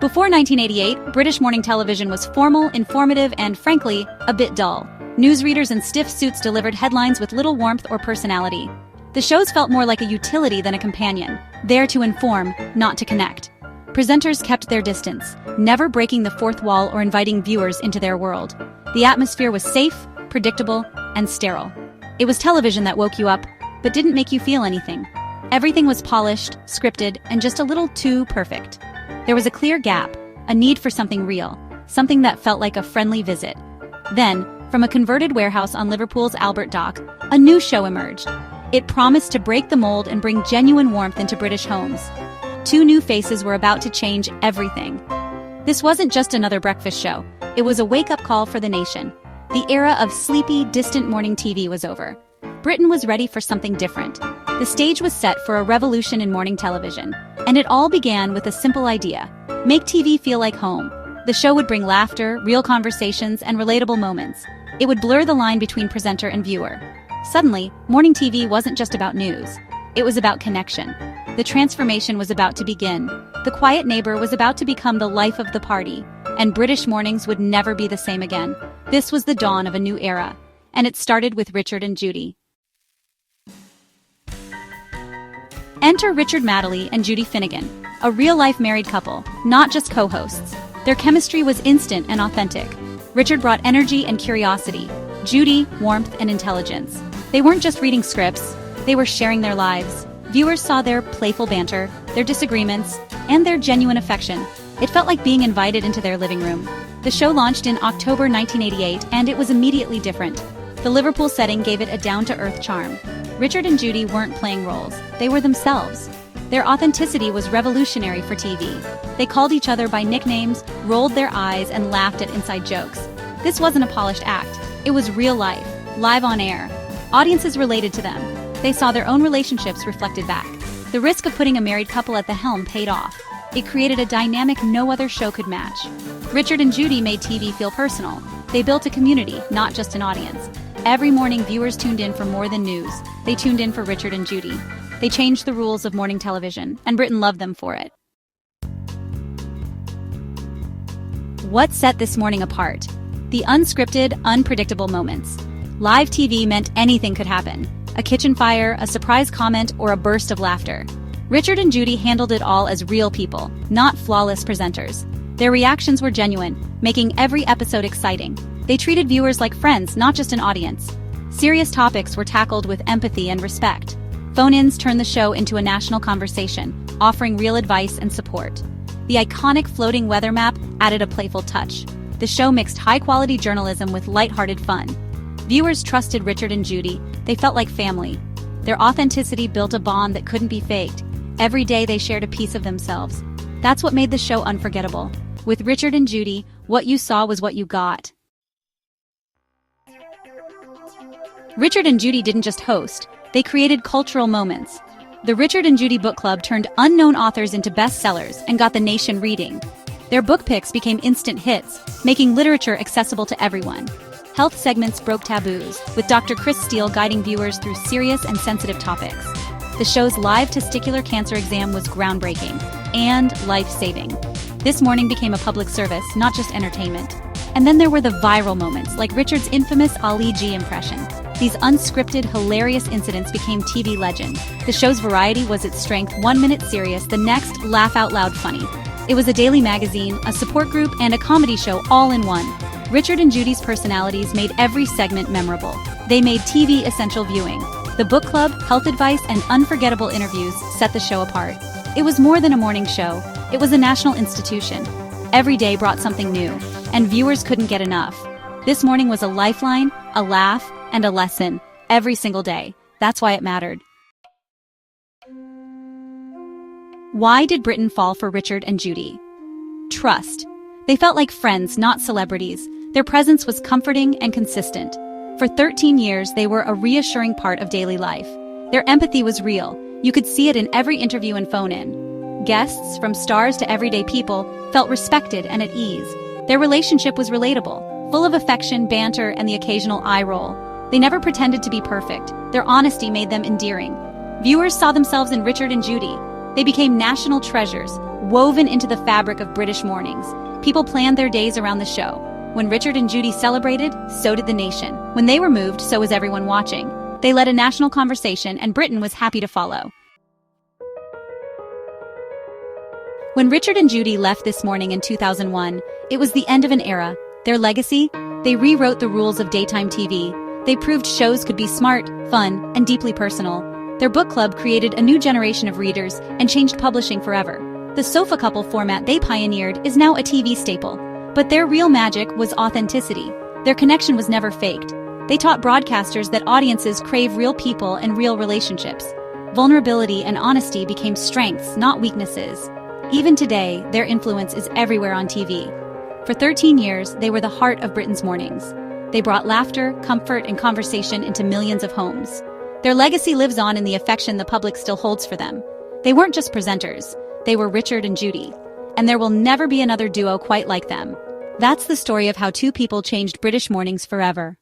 Before 1988, British morning television was formal, informative, and, frankly, a bit dull. Newsreaders in stiff suits delivered headlines with little warmth or personality. The shows felt more like a utility than a companion, there to inform, not to connect. Presenters kept their distance, never breaking the fourth wall or inviting viewers into their world. The atmosphere was safe, predictable, and sterile. It was television that woke you up, but didn't make you feel anything. Everything was polished, scripted, and just a little too perfect. There was a clear gap, a need for something real, something that felt like a friendly visit. Then, from a converted warehouse on Liverpool's Albert Dock, a new show emerged. It promised to break the mold and bring genuine warmth into British homes. Two new faces were about to change everything. This wasn't just another breakfast show. It was a wake-up call for the nation. The era of sleepy, distant morning TV was over. Britain was ready for something different. The stage was set for a revolution in morning television, and it all began with a simple idea: make TV feel like home. The show would bring laughter, real conversations, and relatable moments. It would blur the line between presenter and viewer. Suddenly, morning TV wasn't just about news. It was about connection. The transformation was about to begin. The quiet neighbor was about to become the life of the party, and British mornings would never be the same again. This was the dawn of a new era, and it started with Richard and Judy. Enter Richard Madeley and Judy Finnegan, a real-life married couple, not just co-hosts. Their chemistry was instant and authentic. Richard brought energy and curiosity, Judy, warmth and intelligence. They weren't just reading scripts, they were sharing their lives. Viewers saw their playful banter, their disagreements, and their genuine affection. It felt like being invited into their living room. The show launched in October 1988, and it was immediately different. The Liverpool setting gave it a down-to-earth charm. Richard and Judy weren't playing roles, they were themselves. Their authenticity was revolutionary for TV. They called each other by nicknames, rolled their eyes, and laughed at inside jokes. This wasn't a polished act. It was real life, live on air. Audiences related to them. They saw their own relationships reflected back. The risk of putting a married couple at the helm paid off. It created a dynamic no other show could match. Richard and Judy made TV feel personal. They built a community, not just an audience. Every morning, viewers tuned in for more than news. They tuned in for Richard and Judy. They changed the rules of morning television, and Britain loved them for it. What set this morning apart? The unscripted, unpredictable moments. Live TV meant anything could happen. A kitchen fire, a surprise comment, or a burst of laughter. Richard and Judy handled it all as real people, not flawless presenters. Their reactions were genuine, making every episode exciting. They treated viewers like friends, not just an audience. Serious topics were tackled with empathy and respect. Phone-ins turned the show into a national conversation, offering real advice and support. The iconic floating weather map added a playful touch. The show mixed high-quality journalism with lighthearted fun. Viewers trusted Richard and Judy. They felt like family. Their authenticity built a bond that couldn't be faked. Every day they shared a piece of themselves. That's what made the show unforgettable. With Richard and Judy, what you saw was what you got. Richard and Judy didn't just host, they created cultural moments. The Richard and Judy Book Club turned unknown authors into bestsellers and got the nation reading. Their book picks became instant hits, making literature accessible to everyone. Health segments broke taboos, with Dr. Chris Steele guiding viewers through serious and sensitive topics. The show's live testicular cancer exam was groundbreaking and life-saving. This morning became a public service, not just entertainment. And then there were the viral moments, like Richard's infamous Ali G impression. These unscripted, hilarious incidents became TV legend. The show's variety was its strength: 1 minute serious, the next laugh-out-loud funny. It was a daily magazine, a support group, and a comedy show all in one. Richard and Judy's personalities made every segment memorable. They made TV essential viewing. The book club, health advice, and unforgettable interviews set the show apart. It was more than a morning show. It was a national institution. Every day brought something new, and viewers couldn't get enough. This morning was a lifeline, a laugh, and a lesson, every single day. That's why it mattered. Why did Britain fall for Richard and Judy? Trust. They felt like friends, not celebrities. Their presence was comforting and consistent. For 13 years, they were a reassuring part of daily life. Their empathy was real. You could see it in every interview and phone-in. Guests, from stars to everyday people, felt respected and at ease. Their relationship was relatable, full of affection, banter, and the occasional eye roll. They never pretended to be perfect. Their honesty made them endearing. Viewers saw themselves in Richard and Judy. They became national treasures, woven into the fabric of British mornings. People planned their days around the show. When Richard and Judy celebrated, so did the nation. When they were moved, so was everyone watching. They led a national conversation, and Britain was happy to follow. When Richard and Judy left This Morning in 2001, it was the end of an era. Their legacy? They rewrote the rules of daytime TV. They proved shows could be smart, fun, and deeply personal. Their book club created a new generation of readers and changed publishing forever. The sofa couple format they pioneered is now a TV staple. But their real magic was authenticity. Their connection was never faked. They taught broadcasters that audiences crave real people and real relationships. Vulnerability and honesty became strengths, not weaknesses. Even today, their influence is everywhere on TV. For 13 years, they were the heart of Britain's mornings. They brought laughter, comfort, and conversation into millions of homes. Their legacy lives on in the affection the public still holds for them. They weren't just presenters. They were Richard and Judy. And there will never be another duo quite like them. That's the story of how two people changed British mornings forever.